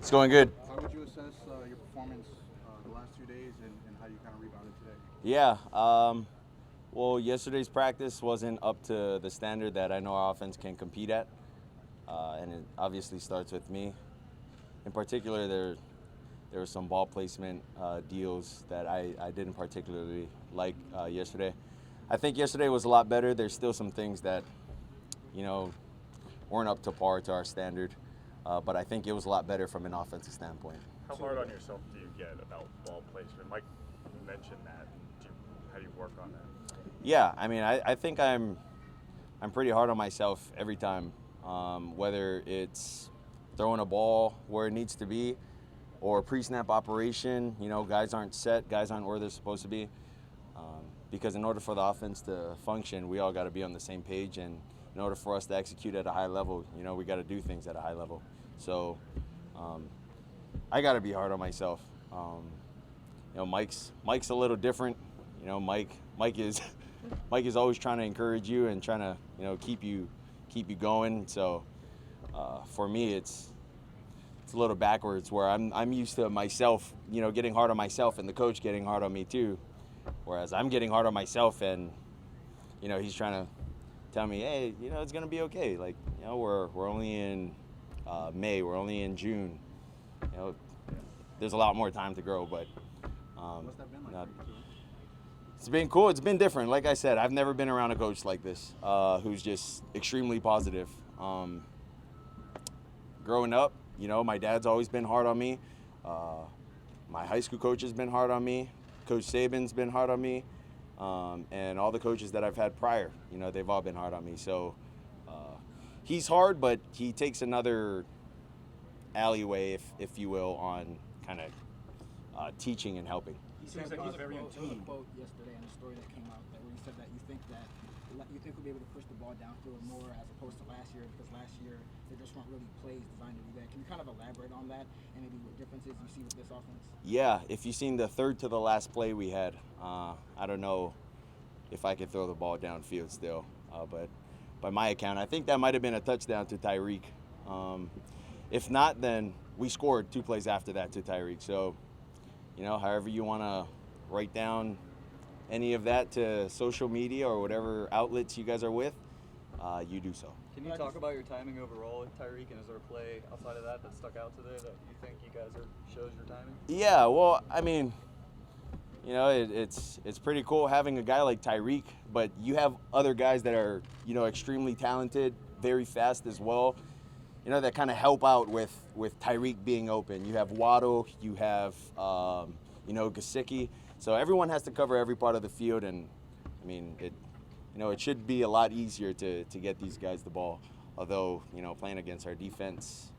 It's going good. How would you assess your performance the last 2 days and how you kind of rebounded today? Yeah. Well, yesterday's practice wasn't up to the standard that I know our offense can compete at, and it obviously starts with me. In particular, there were some ball placement deals that I didn't particularly like yesterday. I think yesterday was a lot better. There's still some things that, weren't up to par to our standard, but I think it was a lot better from an offensive standpoint. How hard on yourself do you get about ball placement? Mike mentioned that. How do you work on that? Yeah, I mean, I think I'm pretty hard on myself every time, whether it's throwing a ball where it needs to be or pre-snap operation. Guys aren't set, guys aren't where they're supposed to be. Because in order for the offense to function, we all got to be on the same page, and in order for us to execute at a high level, we got to do things at a high level. So I got to be hard on myself. Mike's a little different. Mike is always trying to encourage you and trying to keep you going. So for me, it's a little backwards, where I'm used to myself, getting hard on myself, and the coach getting hard on me too. Whereas I'm getting hard on myself, and he's trying to tell me, hey, it's gonna be okay. Like, we're only in May, we're only in June. There's a lot more time to grow, but What's that been like? it's been cool. It's been different. Like I said, I've never been around a coach like this, who's just extremely positive. Growing up, my dad's always been hard on me. My high school coach has been hard on me. Coach Saban's been hard on me. And all the coaches that I've had prior, they've all been hard on me. So he's hard, but he takes another alleyway, if you will, on kind of teaching and helping. He seems like he's very in tune. There was a quote yesterday in the story that came out where you said that you think we'll be able to push the ball downfield more as opposed to last year, because last year there just weren't really plays designed to do that. Can you kind of elaborate on that and maybe what differences you see with this offense? Yeah, if you've seen the third to the last play we had, I don't know if I could throw the ball downfield still, but by my account, I think that might have been a touchdown to Tyreek. If not, then we scored 2 plays after that to Tyreek. So, however you want to write down any of that to social media or whatever outlets you guys are with, you do so. Can you talk about your timing overall with Tyreek, and is there a play outside of that stuck out today that you think you guys shows your timing? Yeah, well, I mean, it's pretty cool having a guy like Tyreek, but you have other guys that are, extremely talented, very fast as well, that kind of help out with Tyreek being open. You have Waddle, you have, Gesicki. So everyone has to cover every part of the field, and, I mean, it should be a lot easier to get these guys the ball. Although, playing against our defense,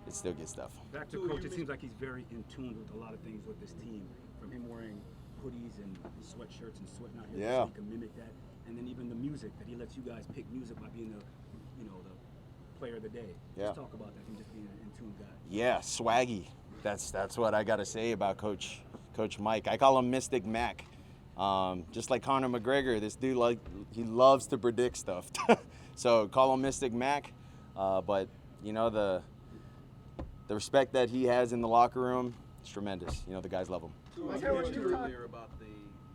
it's still good stuff. Back to Coach, it seems like he's very in tune with a lot of things with this team, from him wearing hoodies and sweatshirts and sweating out here, Yeah. so he can mimic that. And then even the music, that he lets you guys pick music by being the player of the day. Yeah. Let's talk about that, him just being an in tune guy. Yeah, swaggy. That's what I got to say about Coach Mike. I call him Mystic Mac. Just like Conor McGregor, this dude, he loves to predict stuff. So call him Mystic Mac. But the respect that he has in the locker room is tremendous. The guys love him. I heard you earlier about the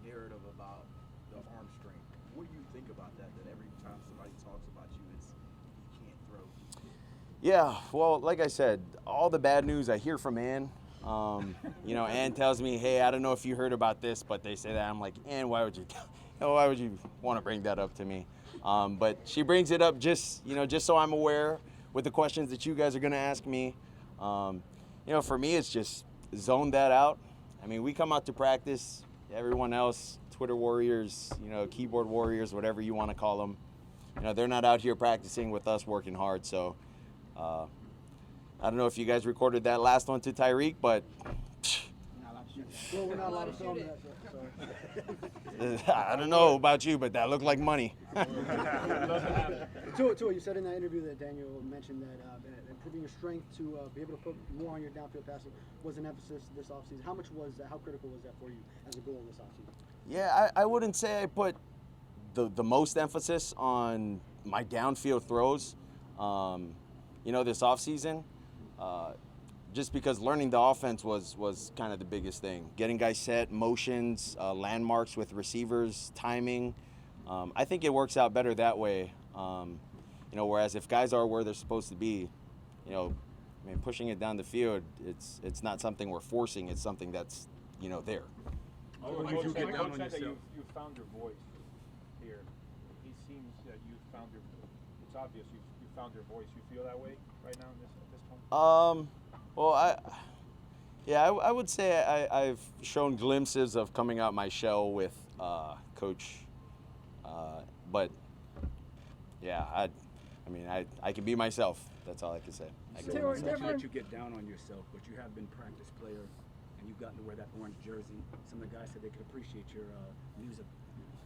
narrative about the arm strength. What do you think about that? That every time somebody talks about you, it's you can't throw. Yeah, well, like I said, all the bad news I hear from Ann. Ann tells me, hey, I don't know if you heard about this, but they say that. I'm like, Ann, why would you want to bring that up to me? But she brings it up just so I'm aware with the questions that you guys are going to ask me. For me, it's just zone that out. I mean, we come out to practice. Everyone else, Twitter warriors, keyboard warriors, whatever you want to call them, they're not out here practicing with us working hard. So I don't know if you guys recorded that last one to Tyreek, but Well, we're not allowed to film that. I don't know about you, but that looked like money. Tua, you said in that interview that Daniel mentioned that improving your strength to be able to put more on your downfield passing was an emphasis this offseason. How much was that? How critical was that for you as a goal this offseason? Yeah, I wouldn't say I put the most emphasis on my downfield throws. This offseason, just because learning the offense was kind of the biggest thing. Getting guys set, motions, landmarks with receivers, timing. I think it works out better that way. Whereas if guys are where they're supposed to be, pushing it down the field, it's not something we're forcing. It's something that's, there. Oh, Did you get down on said that yourself? you found your voice here. He seems that you found your. It's obvious you found your voice. You feel that way right now at this point. Well, I would say I've shown glimpses of coming out my shell with Coach, but yeah, I can be myself. That's all I can say. So it's not that you get down on yourself, but you have been practice player, and you've gotten to wear that orange jersey. Some of the guys said they could appreciate your music,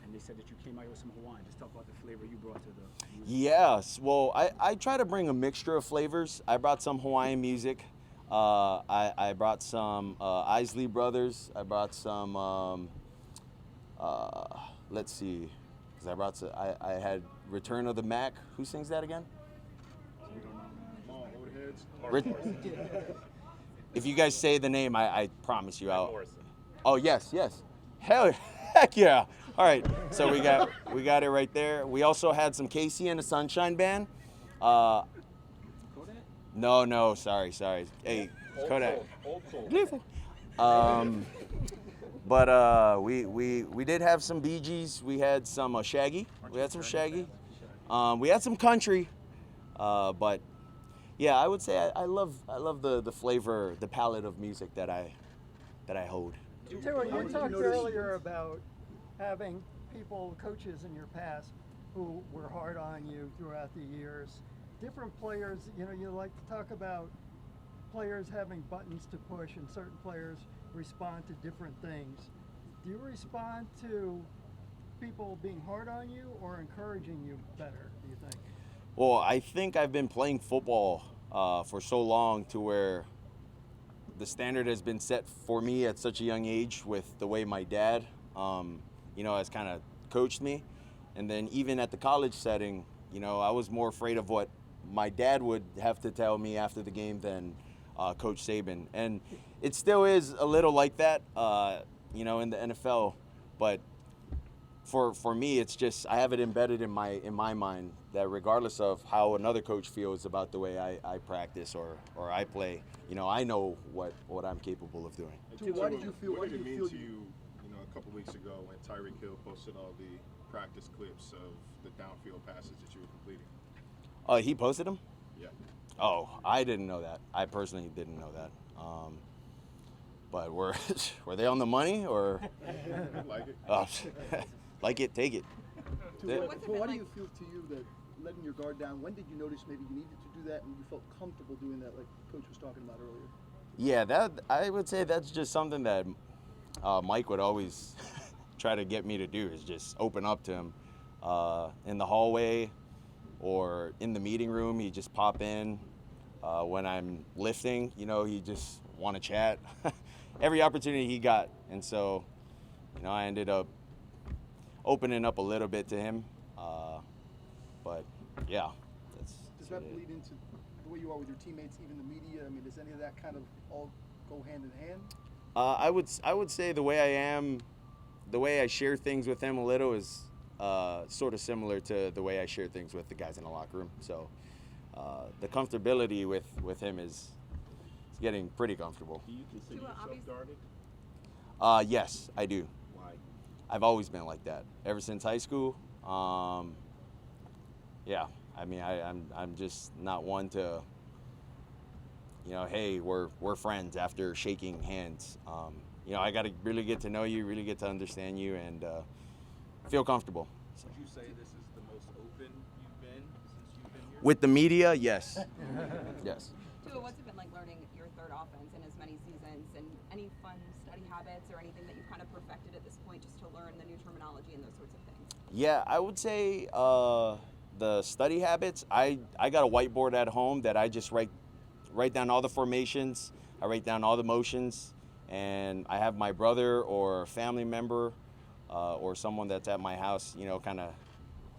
and they said that you came out with some Hawaiian. Just talk about the flavor you brought to the music. Yes, well, I try to bring a mixture of flavors. I brought some Hawaiian music. I brought some Isley Brothers. I brought some, let's see, because I had Return of the Mac. Who sings that again? If you guys say the name, I promise you I'll. Oh yes. Heck yeah! All right, so we got it right there. We also had some Casey and the Sunshine Band. No, sorry. Hey, Kodak. Old soul. But we did have some Bee Gees. We had some Shaggy. We had some Shaggy. We had some country. But yeah, I would say I love the flavor, the palette of music that I hold. Tua, you talked earlier about having coaches in your past who were hard on you throughout the years. Different players, you like to talk about players having buttons to push and certain players respond to different things. Do you respond to people being hard on you or encouraging you better, do you think? Well, I think I've been playing football for so long to where the standard has been set for me at such a young age with the way my dad, has kind of coached me. And then even at the college setting, I was more afraid of what my dad would have to tell me after the game than Coach Saban. And it still is a little like that, in the NFL. But for me, it's just I have it embedded in my mind that regardless of how another coach feels about the way I practice or I play, I know what I'm capable of doing. What did it mean to you, a couple weeks ago when Tyreek Hill posted all the practice clips of the downfield passes that you were completing? He posted them? Yeah. Oh, I didn't know that. I personally didn't know that. But were they on the money or? Like it. Like it, take it. What do you feel to you that letting your guard down? When did you notice maybe you needed to do that and you felt comfortable doing that, like Coach was talking about earlier? Yeah, that I would say that's just something that Mike would always try to get me to do is just open up to him in the hallway or in the meeting room. He just pop in when I'm lifting. He just want to chat. Every opportunity he got, and so I ended up opening up a little bit to him. But yeah, does that bleed into the way you are with your teammates, even the media? I mean, does any of that kind of all go hand in hand? I would say the way I am, the way I share things with him a little is sort of similar to the way I share things with the guys in the locker room. So the comfortability with him is getting pretty comfortable. Do you consider yourself guarded? Yes, I do. Why? I've always been like that ever since high school. Yeah, I'm just not one to, hey, we're friends after shaking hands. I got to really get to know you, really get to understand you, and feel comfortable. So. Would you say this is the most open you've been since you've been here? With the media, yes. Yes. Tua, what's it been like learning your third offense in as many seasons, and any fun study habits or anything that you've kind of perfected at this point just to learn the new terminology and those sorts of things? Yeah, I would say the study habits, I got a whiteboard at home that I just write down all the formations, I write down all the motions, and I have my brother or a family member or someone that's at my house, kind of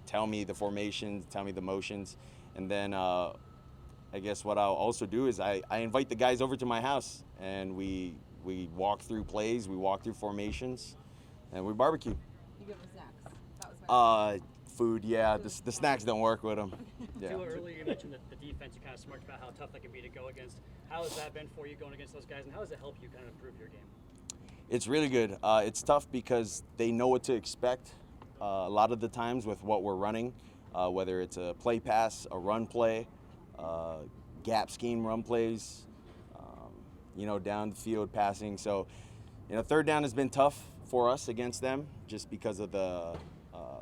tell me the formations, tell me the motions, and then I guess what I'll also do is I invite the guys over to my house, and we walk through plays, we walk through formations, and we barbecue. You give them snacks. That was my Food, yeah. The snacks don't work with them. Yeah. Tua, earlier you mentioned that the defense, you kind of smirked about how tough they can be to go against. How has that been for you going against those guys, and how does it help you kind of improve your game? It's really good. It's tough because they know what to expect a lot of the times with what we're running, whether it's a play pass, a run play, gap scheme run plays, down the field passing. So, third down has been tough for us against them just because of the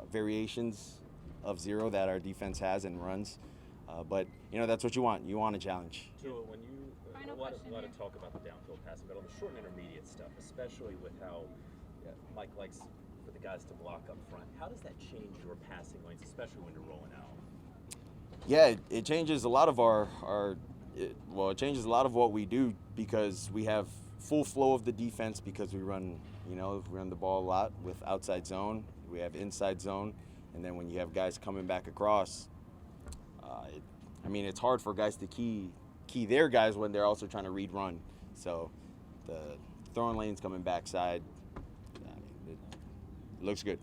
variations of zero that our defense has and runs. But that's what you want. You want a challenge. Tua, when you a lot of talk about the downfield passing, but on the short and intermediate stuff, especially with how Mike likes for the guys to block up front, how does that change your passing lanes, especially when you're rolling out? Yeah, it changes a lot of it changes a lot of what we do because we have full flow of the defense because we run the ball a lot with outside zone. We have inside zone, and then when you have guys coming back across, it's hard for guys to key their guys when they're also trying to read run. So the throwing lanes coming backside, it looks good.